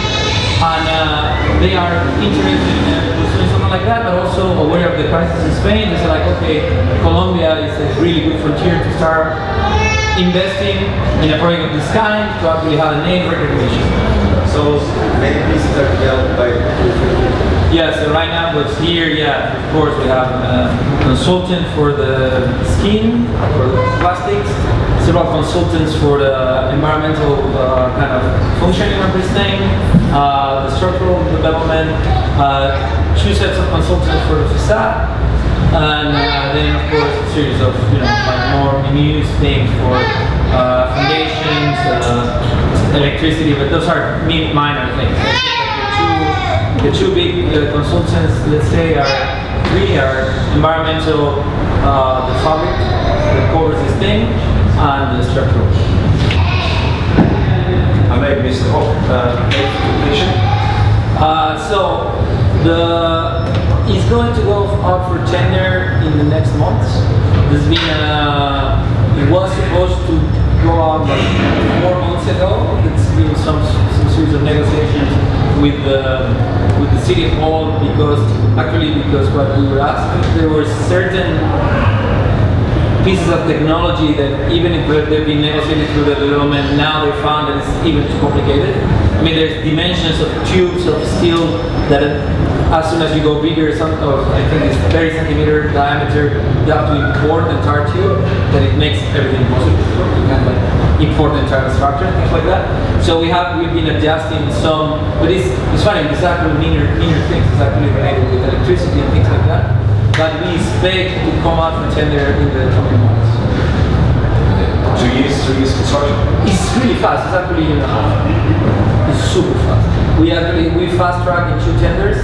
[SPEAKER 3] and they are interested in doing something like that, but also aware of the crisis in Spain. They say like, okay, Colombia is a really good frontier to start investing in a project of this kind to actually have a name recognition.
[SPEAKER 1] So many pieces are developed by
[SPEAKER 3] yeah, so right now what's here, yeah, of course we have a consultant for the skin, for the plastics, several consultants for the environmental kind of functioning of this thing, the structural development, 2 sets of consultants for the facade, and then of course a series of like more minute things for foundations, electricity, but those are minor things. The two big consultants, let's say, are environmental, the fabric that covers this thing, and the structural.
[SPEAKER 1] I may have missed the whole completion.
[SPEAKER 3] So it's going to go out for tender in the next months. There's been it was supposed to go out like 4 months ago. It's been some series of negotiations with the city hall because what we were asking, there were certain pieces of technology that even if they've been negotiated through the development, now they found that it's even too complicated. I mean, there's dimensions of tubes of steel that as soon as you go bigger, I think it's 30 centimeter diameter, you have to import the entire tube, that it makes everything possible. You can like import the entire structure, things like that. So we've been adjusting some, but it's funny, it's actually minor things, it's actually related with electricity and things like that. But we expect to come out for tender in the coming months.
[SPEAKER 1] 2 years construction?
[SPEAKER 3] It's really fast, it's actually a year and a half. It's super fast. We fast track in 2 tenders,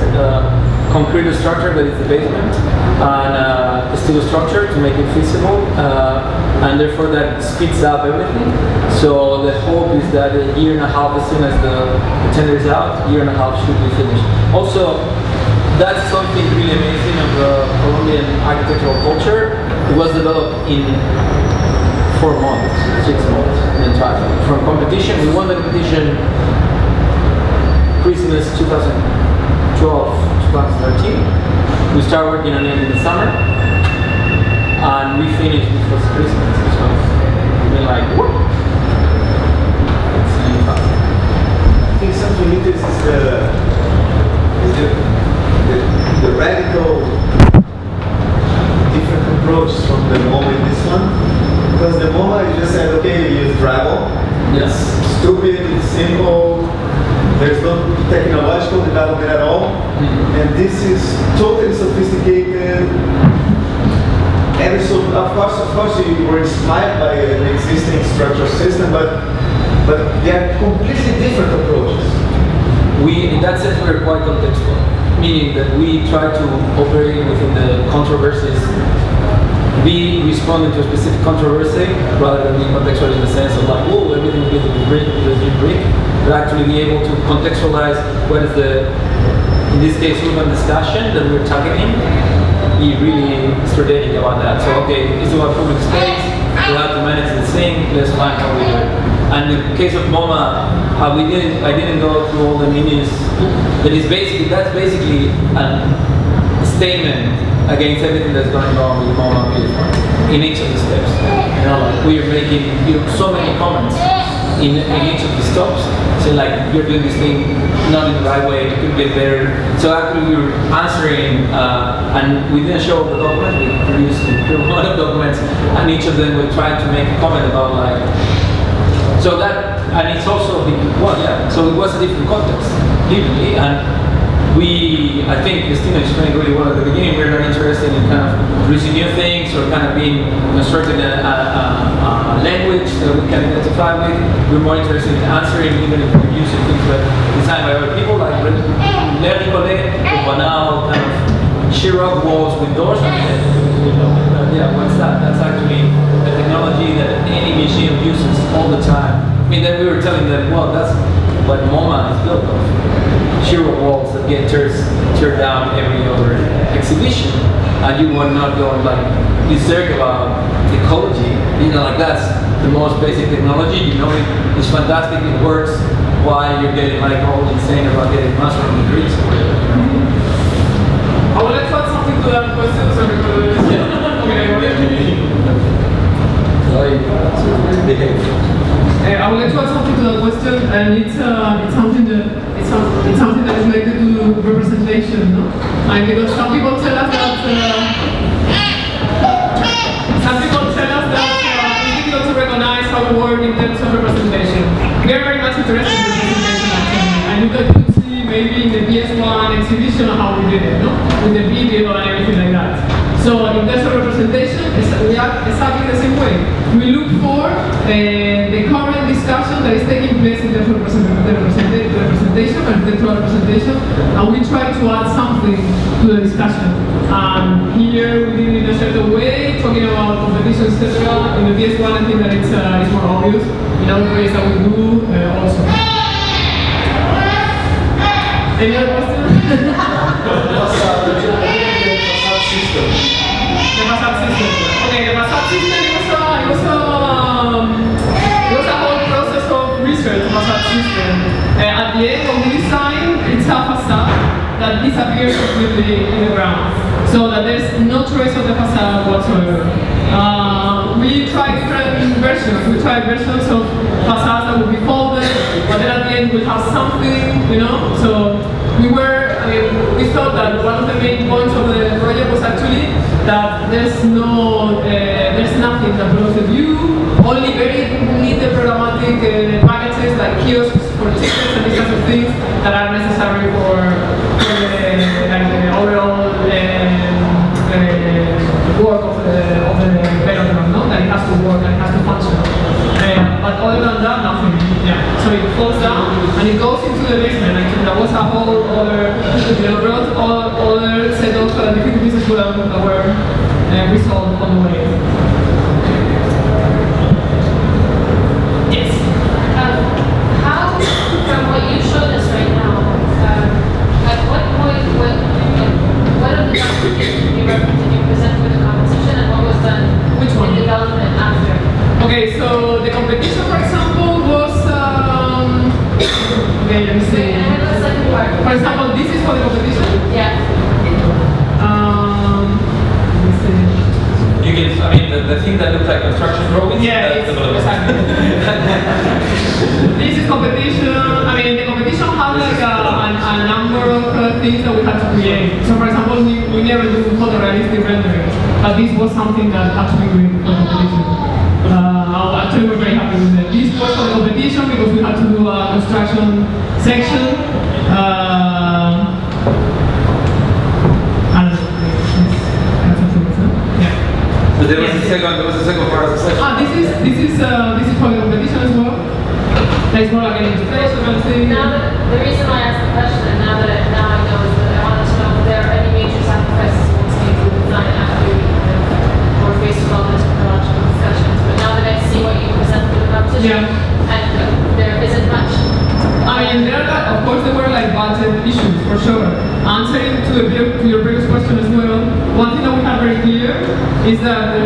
[SPEAKER 3] concrete structure that is the basement, and steel structure to make it feasible, and therefore that speeds up everything. So the hope is that a year and a half, as soon as the tender is out, a year and a half should be finished. Also, that's something really amazing of the Colombian architectural culture. It was developed in 4 months, 6 months, the entire thing. From competition, we won the competition Christmas 2012, 2013. We started working on it in the summer, and we finished before Christmas. So we've been like, whoop! It's really fast.
[SPEAKER 1] I think something interesting is the radical different approach from the MoMA in this one. Because the MoMA you just said, okay, we use drywall.
[SPEAKER 3] Yes.
[SPEAKER 1] It's stupid, it's simple. There's no technological development at all, and this is totally sophisticated. And so, of course, you were inspired by an existing structural system, but they are completely different approaches.
[SPEAKER 3] In that sense, we're quite contextual, meaning that we try to operate within the controversies, be responding to a specific controversy rather than being contextual in the sense of like, oh, everything will be with brick, because you brick, but actually be able to contextualize what is the, in this case, urban discussion that we're targeting, be really strategic about that. So, okay, it's about public space, we have to manage the thing, let's find how we do it. And in the case of MoMA, I didn't go through all the menus, but that's basically a statement against everything that's going on with MoMA in each of the steps. Like we are making so many comments in each of the stops, so like you're doing this thing not in the right way, you could get better. So actually we were answering, and we didn't show the documents, we produced a lot of documents, and each of them were trying to make a comment about like, so that, and it's also, well yeah, so it was a different context, literally, and I think Christina explained really well at the beginning, we're not interested in kind of producing new things or kind of being constructing a language that we can identify with. We're more interested in answering, even if we're using things that are designed by other people, like Learning Collet, Banal, kind of sheer rock walls with doors on it. Yeah, what's that? That's actually a technology that any museum uses all the time. I mean, then we were telling them, well, that's what MoMA is built of. Sheer walls that get teared down every other exhibition, and you would not go and like berserk about ecology. Like that's the most basic technology. It's fantastic, it works. why you're getting like all insane about getting master on the Greeks or whatever.
[SPEAKER 2] I would like to add something to that question, so because I would like to add something to that question, and it's something that is related to representation, no? And because some people tell us that it's difficult to recognize how we work in terms of representation. We are very much interested in representation actually, and you could see maybe in the PS1 exhibition how we did it, no? With the video and everything like that. So in terms of representation, we act exactly the same way. We look for the current discussion that is taking place in terms of representation, architectural representation, and we try to add something to the discussion. Here we did it in a certain way, talking about competition, etc. In the PS1, I think that it's more obvious. In other ways that we do also. Any other questions? The facade system. Okay, the facade system it was a whole process of research. Facade system. At the end of the design, it's a facade that disappears completely in the ground, so that there's no trace of the facade whatsoever. We tried different versions. We tried versions of facades that would be folded, but then at the end we'll have something, you know. So we thought that one of the main points of the project was actually that there's nothing that blocks the view, only very little programmatic packages like kiosks for tickets and these kinds of things that are necessary for the overall work of the development, no? That it has to work and it has to function. But other than that, nothing. Yeah. So it falls down and it goes into the basement. Like there was a whole other set of difficulties as well that were resolved on the way. Yes.
[SPEAKER 5] How, from what you showed us right now, at what point, what of the documentation did you present for the competition, and what was done
[SPEAKER 2] Which one?
[SPEAKER 5] in development after?
[SPEAKER 2] Okay, so the competition, for example, was okay, let me see.
[SPEAKER 5] And the second part.
[SPEAKER 2] For example, this is for the competition.
[SPEAKER 5] Yeah.
[SPEAKER 2] Let me see.
[SPEAKER 3] You can, I mean, the thing that looks like construction drawings.
[SPEAKER 2] Yeah, it's exactly. This is competition. I mean, the competition had like a number of things that we had to create. So, for example, we never do photorealistic renderings, but this was something that had to be created for the competition. Actually, we're very happy with it. This was for the competition because we had to do a construction section.
[SPEAKER 3] But there was a second part of the section.
[SPEAKER 2] This is for the competition as well. That is more like an illustration kind of thing.
[SPEAKER 5] Now that, the reason why I asked the question, and now I know, is that I wanted to know if there are any major sacrifices once made to the design after we're faced with all those technological discussions. But now that I see what you present for the competition, and there isn't much.
[SPEAKER 2] I mean, of course, there were like budget issues for sure. Answering to your previous question as well, one thing that we have very clear is that the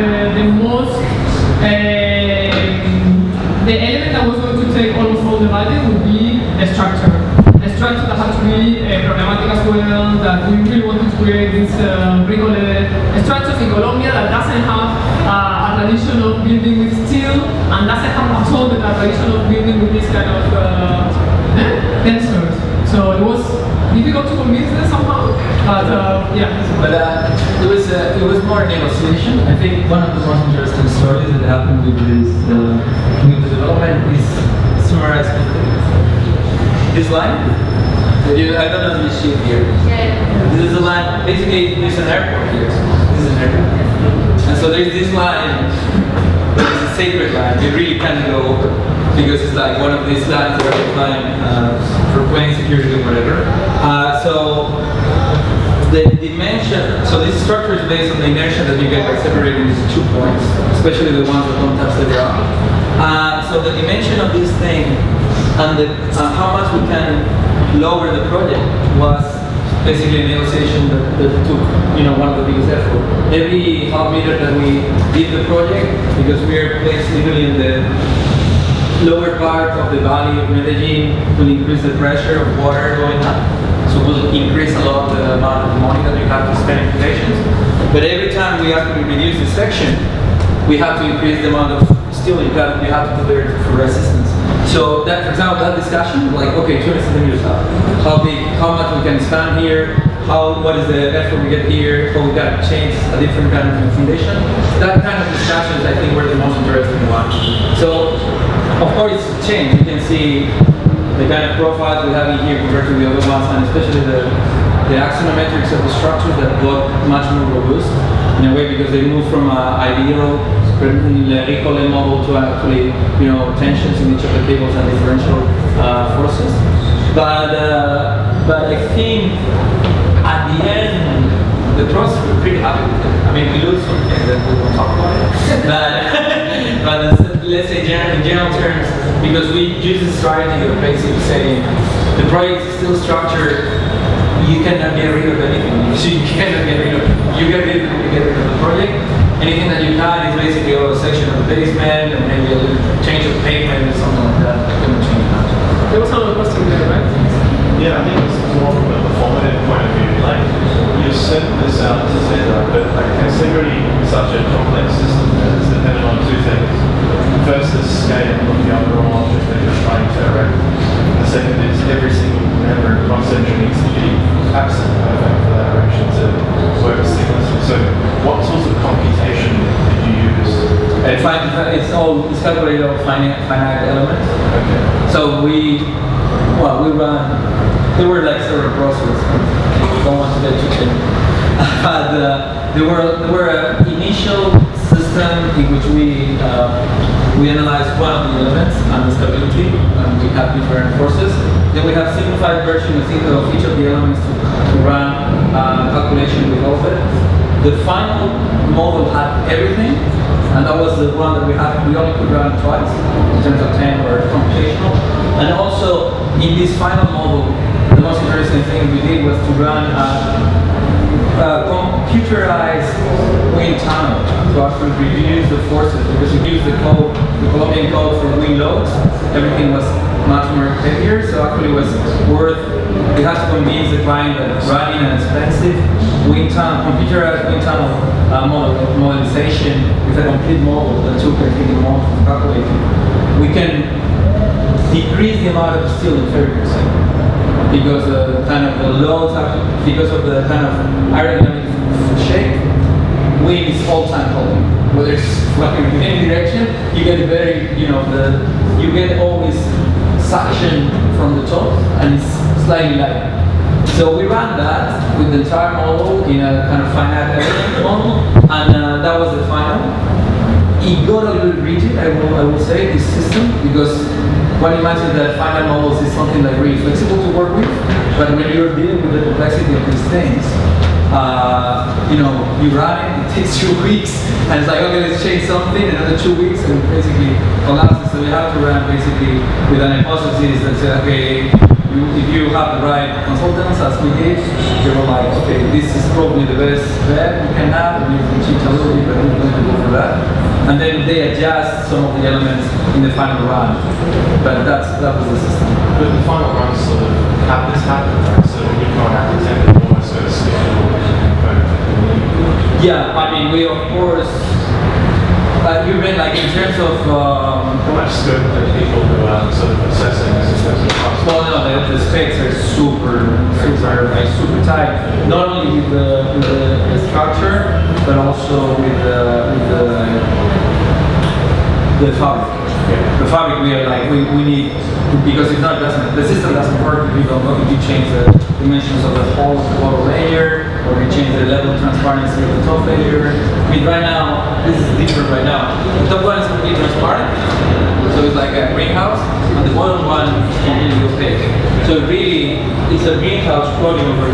[SPEAKER 2] element that was going to take almost all the budget would be a structure. A structure that had to be problematic as well, that we really wanted to create this structures in Colombia that doesn't have a tradition of building with steel and doesn't have at all the tradition of building with this kind of tensors. So it was difficult to convince them somehow, but yeah.
[SPEAKER 3] But it was more negotiation. I think one of the most interesting stories that happened with this with the development is summarized. This line. I don't know if you see it here.
[SPEAKER 5] Yeah.
[SPEAKER 3] This is a line. Basically, there's an airport here. This is an airport, and so there's this line. It's a sacred line. You really can't go over because it's like one of these lines that are flying for plane security or whatever. So the dimension, so this structure is based on the inertia that you get by separating these 2 points, especially the ones that don't touch the ground. So the dimension of this thing and how much we can lower the project was basically a negotiation that took, one of the biggest efforts. Every half meter that we did the project, because we are placed literally in the lower part of the valley of Medellin will increase the pressure of water going up. So will increase a lot the amount of money that you have to spend in foundations. But every time we actually reduce the section, we have to increase the amount of steel you have to put there for resistance. So that, for example, that discussion, like, okay, 20 centimeters up, how big, how much we can expand here, what is the effort we get here, how we got to change a different kind of foundation. That kind of discussions, I think, were the most interesting one. So, of course, it's changed. You can see the kind of profiles we have in here compared to the other ones, and especially the axonometrics of the structures that got much more robust in a way, because they moved from ideal Ricole model to actually, tensions in each of the cables and differential forces. But I think at the end, the process we're pretty happy with it. I mean, we lose some things that we won't talk about it. but let's say in general terms, because we use the strategy of basically saying the project is still structured, you cannot get rid of anything. So you cannot get rid of it. You get rid of the project. Anything that you got is basically a section of the basement and maybe a little change of pavement or something like that. Couldn't change much.
[SPEAKER 2] There was another question there, right?
[SPEAKER 6] Yeah, I think it's more from a performative point of view. Like, you set this out to say that, but like, considering such a complex system that is dependent on two things. First is scale of the overall object that you're trying to erect. The second is every single member and cross-section needs to be absolutely perfect for that erection to work seamlessly. So what sorts of computation did you use?
[SPEAKER 3] It's calculated on finite elements.
[SPEAKER 6] Okay.
[SPEAKER 3] So we run, there were like several processes. I don't want to get too deep. But there were an initial system in which we analyzed one of the elements and the stability, and we have different forces. Then we have simplified version of each of the elements to run calculation with all of it. The final model had everything, and that was the one that we only could run twice in terms of time or computational. And also in this final model, the most interesting thing we did was to run computerized wind tunnel to actually reduce the forces, because we used the Colombian code for wind loads. Everything was much more heavier, so actually it was worth. We had to convince the client that running an expensive wind tunnel, computerized wind tunnel modelization with a complete model that took I think a month to calculate, we can decrease the amount of steel in 30%. Because the loads, because of the kind of aerodynamic shape, wind is all-time holding. Whether it's flying in any direction, you get very, you get always suction from the top, and it's slightly lighter. So we ran that with the entire model in a kind of finite element model, and that was the final. It got a little rigid, I will say, this system, because one imagines that finite models is something like really flexible to work with, but when you're dealing with the complexity of these things, you run it takes 2 weeks, and it's like, okay, let's change something, another 2 weeks, and basically collapses. So we have to run basically with an hypothesis that says, okay, if you have the right consultants, as we did, they were like, okay, this is probably the best bet we can have, and you can change a little bit, but we're going to go for that. And then they adjust some of the elements in the final run. But that was the system.
[SPEAKER 6] But the final run sort of had this happen, right? So when you've gone out to 10, it almost got a schedule.
[SPEAKER 3] Yeah, I mean, we of course, you mean like in terms of
[SPEAKER 6] how much scope are people who are sort of assessing this in terms of cost?
[SPEAKER 3] well, no, the specs are super tight. Not only with the structure, but also with the fabric. The fabric, we are like, we need, because if not, the system doesn't work if you don't know, if you change the dimensions of the whole bottom layer, or you change the level of transparency of the top layer. I mean, right now, this is different right now. The top one is completely transparent, so it's like a greenhouse, and the bottom one is completely opaque. So really, it's a greenhouse floating over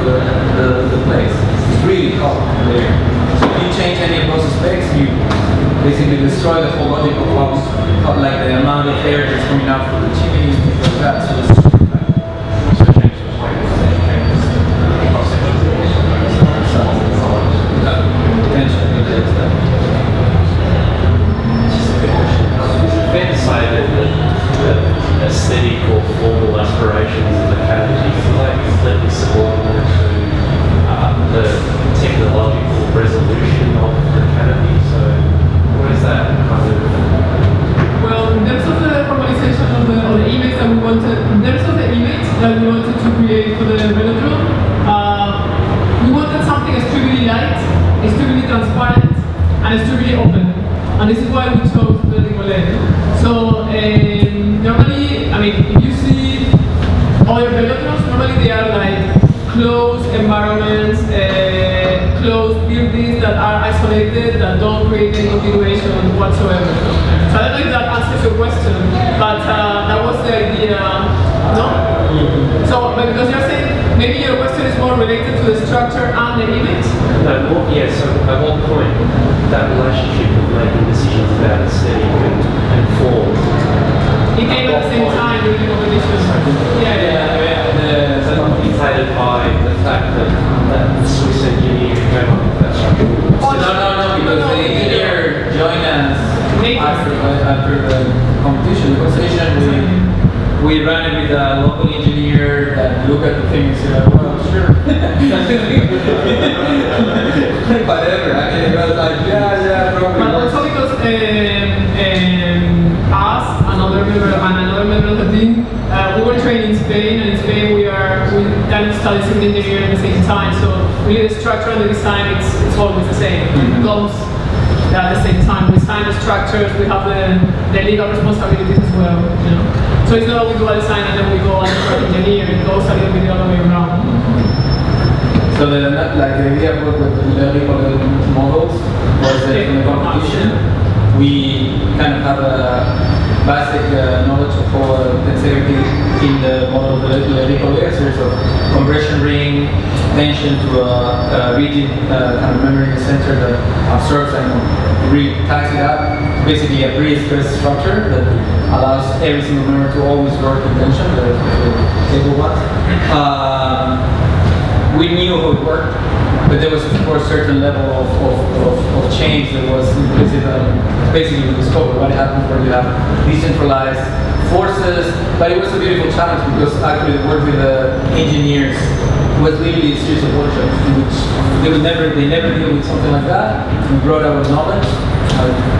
[SPEAKER 3] the place. It's really hot there. So if you change any of those specs, you basically destroy the whole logic of how, like the amount of air that's coming out from the chimney and things like that. So it's
[SPEAKER 2] that we wanted to create for the velodrome. We wanted something extremely light, extremely transparent, and extremely open. And this is why we chose Medellin. So normally, I mean, if you see other velodromes, normally they are like closed environments, closed buildings that are isolated, that don't create any continuation whatsoever. So I don't know if that answers your question, but that was the idea, no? So, but because you're saying maybe your question is more related to the structure and the image?
[SPEAKER 7] Yes, so at what point that relationship of making decisions about aesthetic and form?
[SPEAKER 2] It came at the same time during the competition.
[SPEAKER 7] Dictated by the fact that that Swiss engineer came up with that structure.
[SPEAKER 3] No, because the engineer joined us after the competition. The competition, we ran it with a local engineer that looked at the thing and said, well, sure. Whatever. I mean, it was like, yeah, probably.
[SPEAKER 2] But also because us, another member of the team, we were trained in Spain, and in Spain we then studied civil engineering at the same time. So really the structure and the design, it's always the same. It comes at the same time. We design the structures, we have the legal responsibilities as well. You know? So it's not that we do a design and then we go and engineer. It goes a little bit the other way around.
[SPEAKER 3] So the idea of work with the lyrical models was that in the competition we kind of have a basic knowledge of all dexterity in the model of the lyrical layers. There's a compression ring, tension to a rigid kind of memory center that absorbs and really ties it up. Basically a pre-stressed structure that allows every single memory to always work in tension, the table one. We knew how it worked, but there was of course a certain level of change that was implicit. Basically we discovered what happens when you have decentralized forces, but it was a beautiful challenge because actually the work with the engineers was literally a series of workshops in which they never deal with something like that. We brought our knowledge.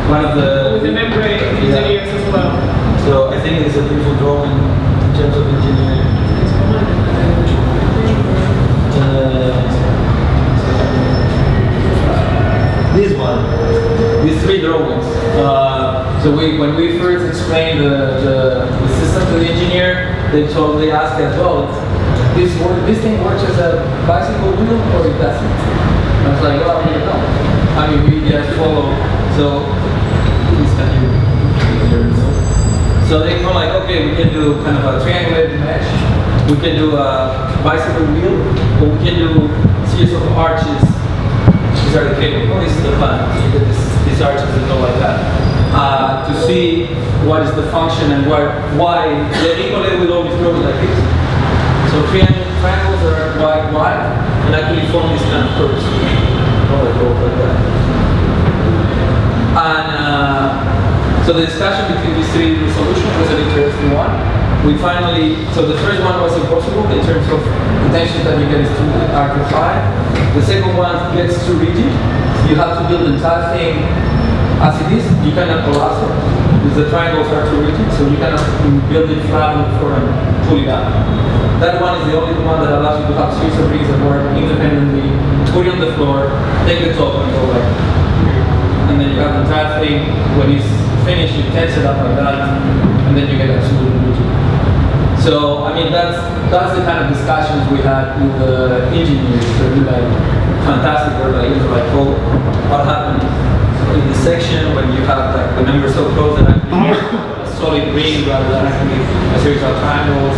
[SPEAKER 3] One of the
[SPEAKER 2] with the membrane engineers as well.
[SPEAKER 3] So I think it's a beautiful drawing in terms of engineering.
[SPEAKER 1] This one.
[SPEAKER 3] These three drawings. So when we first explained the system to the engineer, they asked us, well, this thing works as a bicycle wheel or it doesn't? I was like, well, we don't know. I mean, we just follow. So they come like, okay, we can do kind of a triangulated mesh. We can do a bicycle wheel, or we can do a series of arches. These are the cables. Well, this is the plan. You get these arches that go like that. To see what is the function and why the equilibrium will always go like this. So triangles are wide and actually form these kind of curves. Like that. And so the discussion between these three solutions was an interesting one. We finally, so the first one was impossible in terms of the tension that you get is too high. The second one gets too rigid. You have to build the entire thing as it is. You cannot collapse it because the triangles are too rigid, so you cannot build it flat on the floor and pull it down. That one is the only one that allows you to have series of rings that work independently, put it on the floor, take the top and go like and then you have the entire thing. When it's finished, you tense it up like that, and then you get absolutely rigid. So, I mean, that's the kind of discussions we had with the engineers. They're like fantastic. We're like, oh, what happened in the section when you have like the members so close that actually a solid ring rather than actually a series of triangles.